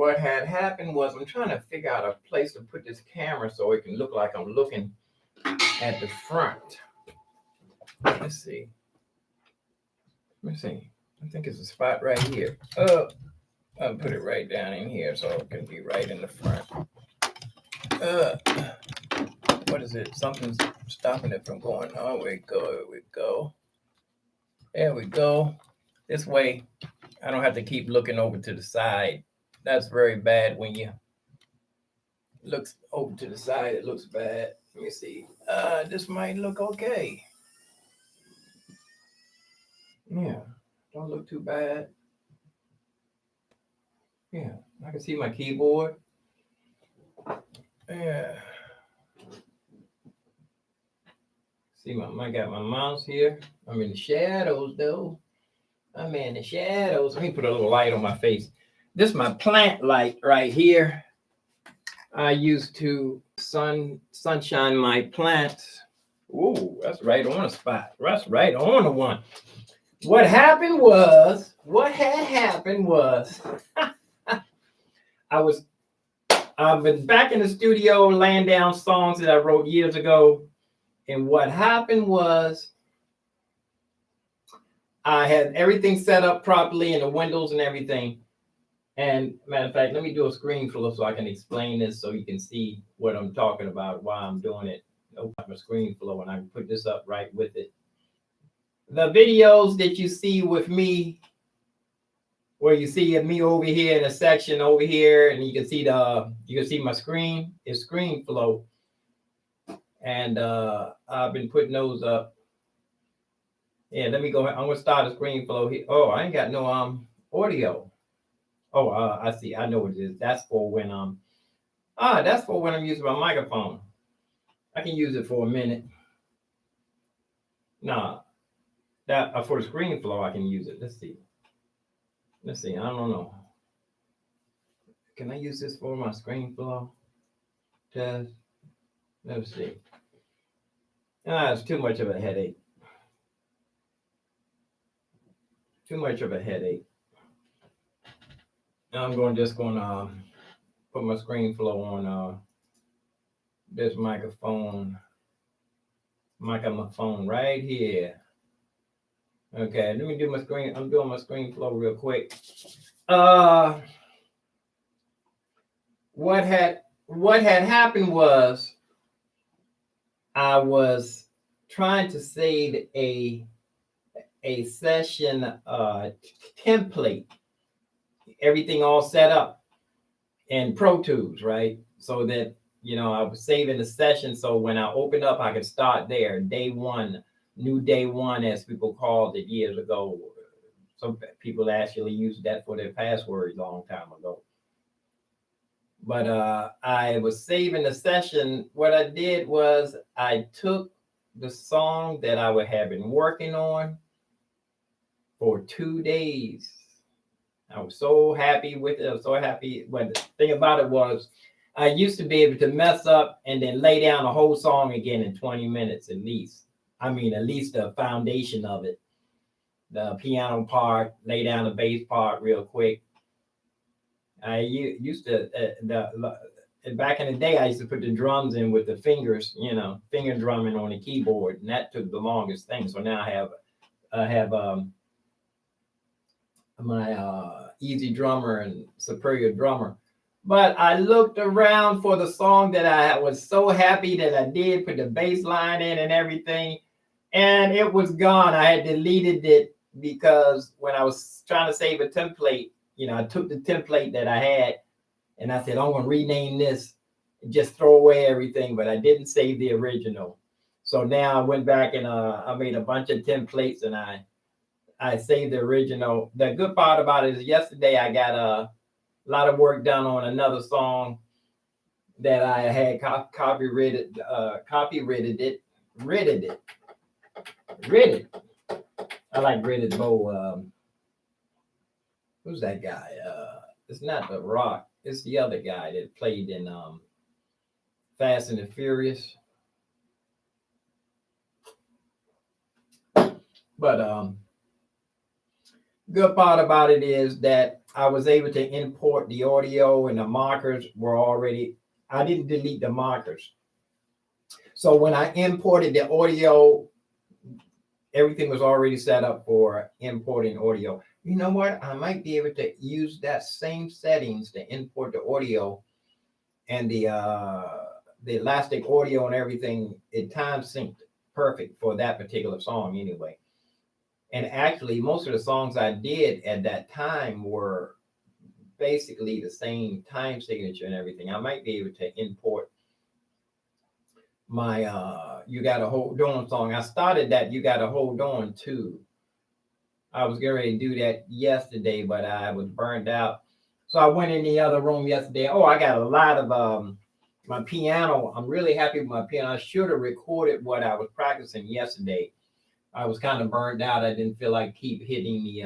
what had happened was I'm trying to figure out a place to put this camera so it can look like I'm looking at the front. Let's see. Let me see. I think it's a spot right here. I'll put it right down in here so it can be right in the front. What is it? Something's stopping it from going. Oh, we go. Here we go. There we go. This way, I don't have to keep looking over to the side. That's very bad when you look over to the side. It looks bad. Let me see. This might look okay. Yeah, don't look too bad. Yeah, I can see my keyboard. Yeah. See I got my mouse here. I'm in the shadows though. I'm in the shadows. Let me put a little light on my face. This is my plant light right here. I used to sunshine my plants. Ooh, that's right on the spot. That's right on the one. What had happened was, I've been back in the studio laying down songs that I wrote years ago. And what happened was I had everything set up properly and the windows and everything. And matter of fact, let me do a screen flow so I can explain this so you can see what I'm talking about, why I'm doing it. Open up a screen flow and I can put this up right with it. The videos that you see with me, where you see me over here in a section over here, and you can see my screen, is screen flow. And I've been putting those up. Yeah, let me go ahead. I'm gonna start a screen flow here. Oh, I ain't got no audio. Oh, I see. I know what it is. That's for when that's for when I'm using my microphone. I can use it for a minute. Nah, that for the screen flow I can use it. Let's see. I don't know. Can I use this for my screen flow test? Let's see. It's too much of a headache. Too much of a headache. Now I'm just gonna put my screen flow on this microphone right here. Okay, let me do my screen. I'm doing my screen flow real quick. What had happened was I was trying to save a session template, everything all set up in Pro Tools, right? So that I was saving the session, so when I opened up, I could start there. Day one, new day one, as people called it years ago. Some people actually used that for their passwords a long time ago. But I was saving the session. What I did was I took the song that I would have been working on for 2 days. I was so happy with it. I was so happy. But the thing about it was I used to be able to mess up and then lay down the whole song again in 20 minutes at least. I mean, at least the foundation of it. The piano part, lay down the bass part real quick. I used to, back in the day, I used to put the drums in with the fingers, finger drumming on the keyboard. And that took the longest thing. So now I have my Easy Drummer and Superior Drummer. But I looked around for the song that I was so happy that I did put the bass line in and everything, and it was gone. I had deleted it because when I was trying to save a template, I took the template that I had and I said, I'm going to rename this and just throw away everything, but I didn't save the original. So now I went back and I made a bunch of templates and I saved the original. The good part about it is yesterday I got a lot of work done on another song that I had copyrighted it. I like Riddick Bowe. Who's that guy? It's not The Rock. It's the other guy that played in Fast and the Furious. But good part about it is that I was able to import the audio, and the markers were already, I didn't delete the markers. So when I imported the audio, everything was already set up for importing audio. You know what? I might be able to use that same settings to import the audio, and the elastic audio and everything. It time synced perfect for that particular song anyway. And actually, most of the songs I did at that time were basically the same time signature and everything. I might be able to import my You Gotta Hold On song. I started that You Gotta Hold On too. I was getting ready to do that yesterday, but I was burned out. So I went in the other room yesterday. Oh, I got a lot of my piano. I'm really happy with my piano. I should have recorded what I was practicing yesterday. I was kind of burned out. I didn't feel like keep hitting the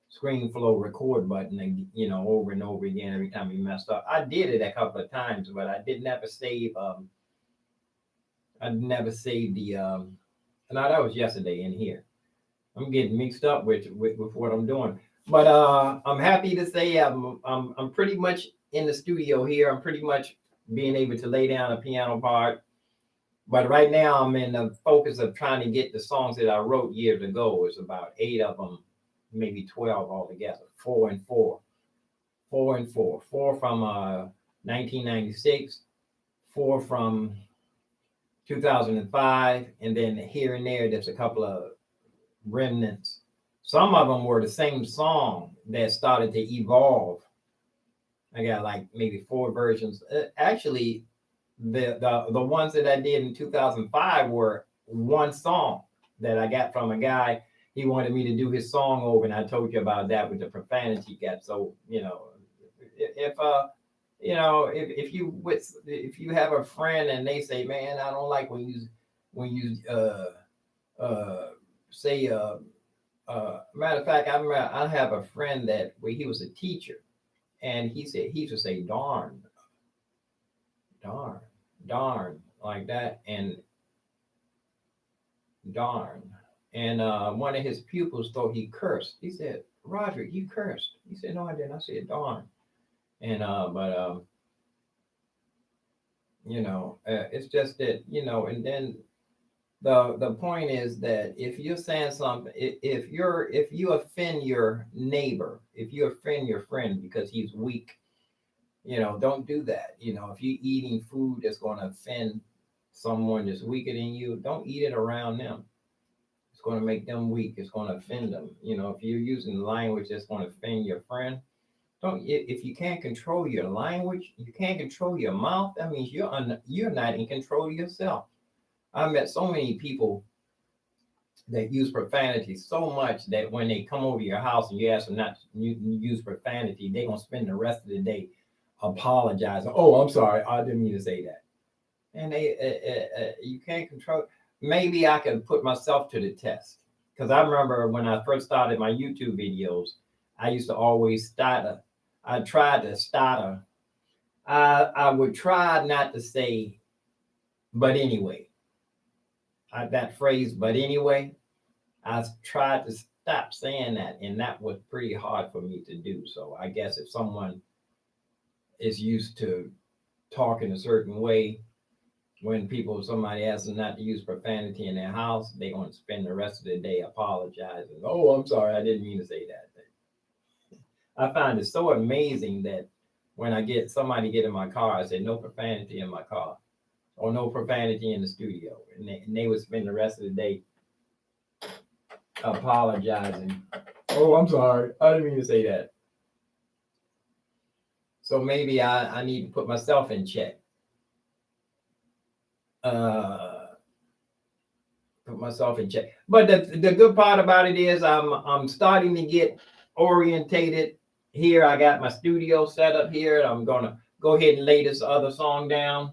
screen flow record button and over and over again every time you messed up. I did it a couple of times, but I did never save I never saved the no, that was yesterday in here. I'm getting mixed up with what I'm doing. But I'm happy to say I'm pretty much in the studio here. I'm pretty much being able to lay down a piano part. But right now I'm in the focus of trying to get the songs that I wrote years ago. It's about 8 of them, maybe 12 altogether. 4 and 4. 4 and 4. 4 from 1996, 4 from 2005, and then here and there's a couple of remnants. Some of them were the same song that started to evolve. I got like maybe 4 versions. Actually, the ones that I did in 2005 were one song that I got from a guy. He wanted me to do his song over, and I told you about that with the profanity gap. So if you have a friend and they say, man, I don't like when you say matter of fact, I have a friend that where he was a teacher, and he said he used to say darn, darn, darn like that, and darn. And one of his pupils thought he cursed. He said, Roger, you cursed. He said, no, I didn't. I said darn. And but it's just that, and then the point is that if you're saying something, if you offend your neighbor, if you offend your friend because he's weak, don't do that. If you're eating food that's going to offend someone that's weaker than you, don't eat it around them. It's going to make them weak. It's going to offend them. If you're using language that's going to offend your friend, don't. If you can't control your language, you can't control your mouth. That means you're not in control of yourself. I met so many people that use profanity so much that when they come over your house and you ask them not to use profanity, they're gonna spend the rest of the day apologizing. Oh, I'm sorry, I didn't mean to say that. And you can't control. Maybe I can put myself to the test, because I remember when I first started my YouTube videos, I used to always stutter. I tried to stutter. I would try not to say, but anyway. That phrase, but anyway, I tried to stop saying that, and that was pretty hard for me to do. So I guess if someone is used to talking a certain way, when somebody asks them not to use profanity in their house, they're going to spend the rest of the day apologizing. Oh, I'm sorry, I didn't mean to say that. I find it so amazing that when I get somebody get in my car, I say no profanity in my car, or no profanity in the studio, and they would spend the rest of the day apologizing. Oh, I'm sorry, I didn't mean to say that. So maybe I need to put myself in check. Put myself in check. But the good part about it is I'm starting to get orientated here. I got my studio set up here. I'm gonna go ahead and lay this other song down.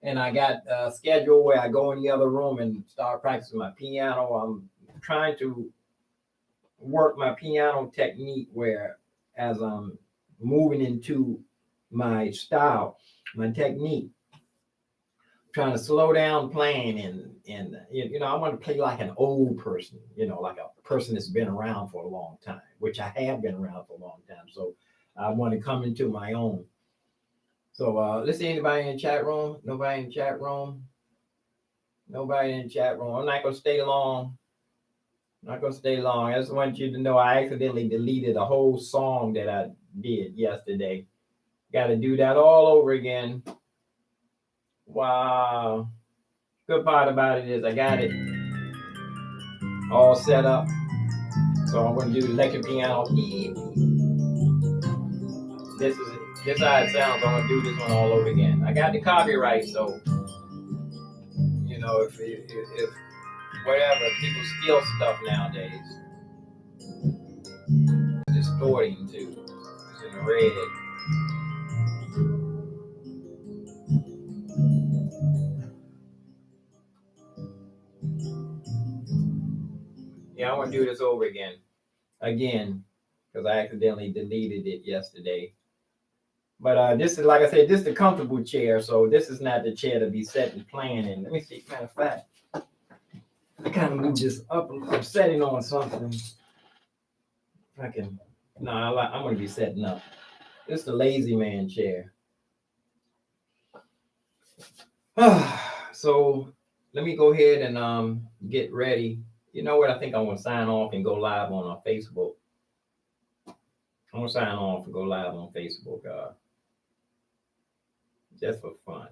And I got a schedule where I go in the other room and start practicing my piano. I'm trying to work my piano technique where as I'm moving into my style, my technique. trying to slow down playing and I want to play like an old person, like a person that's been around for a long time, which I have been around for a long time. So I want to come into my own. So let's see, anybody in the chat room? Nobody in the chat room? Nobody in the chat room. I'm not gonna stay long. I just want you to know I accidentally deleted a whole song that I did yesterday. Got to do that all over again. Wow. Good part about it is I got it all set up. So I'm going to do electric piano. This is how it sounds. I'm going to do this one all over again. I got the copyright, so if whatever people steal stuff nowadays, distorting too. It's in the red. Yeah, I want to do this over again, because I accidentally deleted it yesterday. But this is, like I said, this is the comfortable chair, so this is not the chair to be sitting playing in. Let me see, matter of fact, I kind of move this up. I'm setting on something. If I can, no, I'm going to be setting up. This is the lazy man chair. So let me go ahead and get ready. You know what? I think I'm going to sign off and go live on our Facebook. I'm going to sign off and go live on Facebook. Just for fun.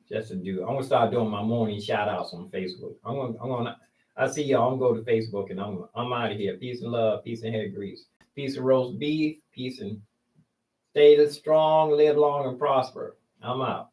Just to do. I'm going to start doing my morning shout outs on Facebook. I see y'all. I'm going to go to Facebook and I'm out of here. Peace and love. Peace and head grease. Peace and roast beef. Peace and stay strong, live long and prosper. I'm out.